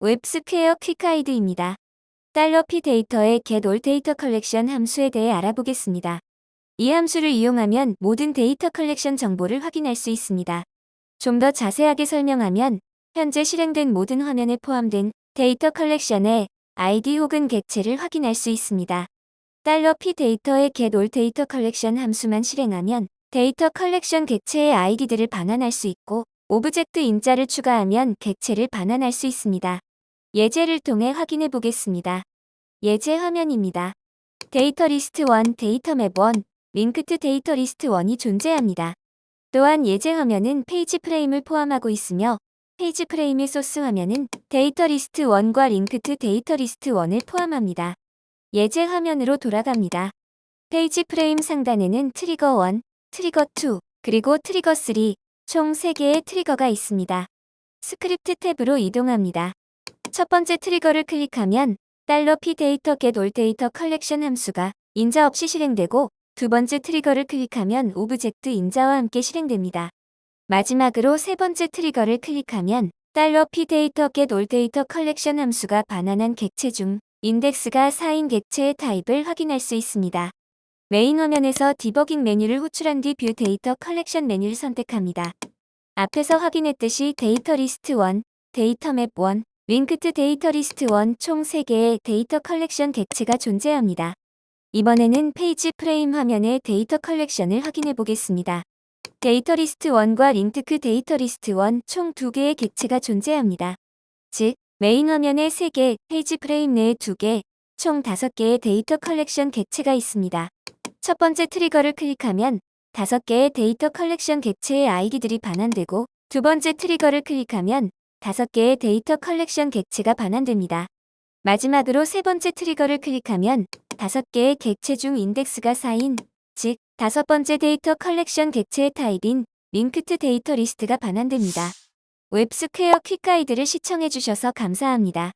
웹스퀘어 퀵하이드입니다. $P 데이터의 get all data collection 함수에 대해 알아보겠습니다. 이 함수를 이용하면 모든 데이터 컬렉션 정보를 확인할 수 있습니다. 좀 더 자세하게 설명하면 현재 실행된 모든 화면에 포함된 데이터 컬렉션의 ID 혹은 객체를 확인할 수 있습니다. $P 데이터의 get all data collection 함수만 실행하면 데이터 컬렉션 객체의 아이디들을 반환할 수 있고 오브젝트 인자를 추가하면 객체를 반환할 수 있습니다. 예제를 통해 확인해 보겠습니다. 예제 화면입니다. 데이터 리스트 1, 데이터 맵 1, 링크트 데이터 리스트 1이 존재합니다. 또한 예제 화면은 페이지 프레임을 포함하고 있으며 페이지 프레임의 소스 화면은 데이터 리스트 1과 링크트 데이터 리스트 1을 포함합니다. 예제 화면으로 돌아갑니다. 페이지 프레임 상단에는 트리거 1, 트리거 2, 그리고 트리거 3, 총 3개의 트리거가 있습니다. 스크립트 탭으로 이동합니다. 첫 번째 트리거를 클릭하면 $P 데이터 get all data collection 함수가 인자 없이 실행되고 두 번째 트리거를 클릭하면 오브젝트 인자와 함께 실행됩니다. 마지막으로 세 번째 트리거를 클릭하면 $P 데이터 get all data collection 함수가 반환한 객체 중 인덱스가 4인 객체의 타입을 확인할 수 있습니다. 메인 화면에서 디버깅 메뉴를 호출한 뒤 뷰 데이터 컬렉션 메뉴를 선택합니다. 앞에서 확인했듯이 데이터 리스트 1, 데이터 맵 1, 링크트 데이터 리스트 1 총 3개의 데이터 컬렉션 객체가 존재합니다. 이번에는 페이지 프레임 화면의 데이터 컬렉션을 확인해 보겠습니다. 데이터 리스트 1과 링크트 데이터 리스트 1 총 2개의 객체가 존재합니다. 즉, 메인 화면에 3개, 페이지 프레임 내에 2개, 총 5개의 데이터 컬렉션 객체가 있습니다. 첫 번째 트리거를 클릭하면 5개의 데이터 컬렉션 객체의 아이디들이 반환되고 두 번째 트리거를 클릭하면 5개의 데이터 컬렉션 객체가 반환됩니다. 마지막으로 세 번째 트리거를 클릭하면 5개의 객체 중 인덱스가 4인, 즉 5번째 데이터 컬렉션 객체의 타입인 링크트 데이터 리스트가 반환됩니다. 웹스퀘어 퀵가이드를 시청해주셔서 감사합니다.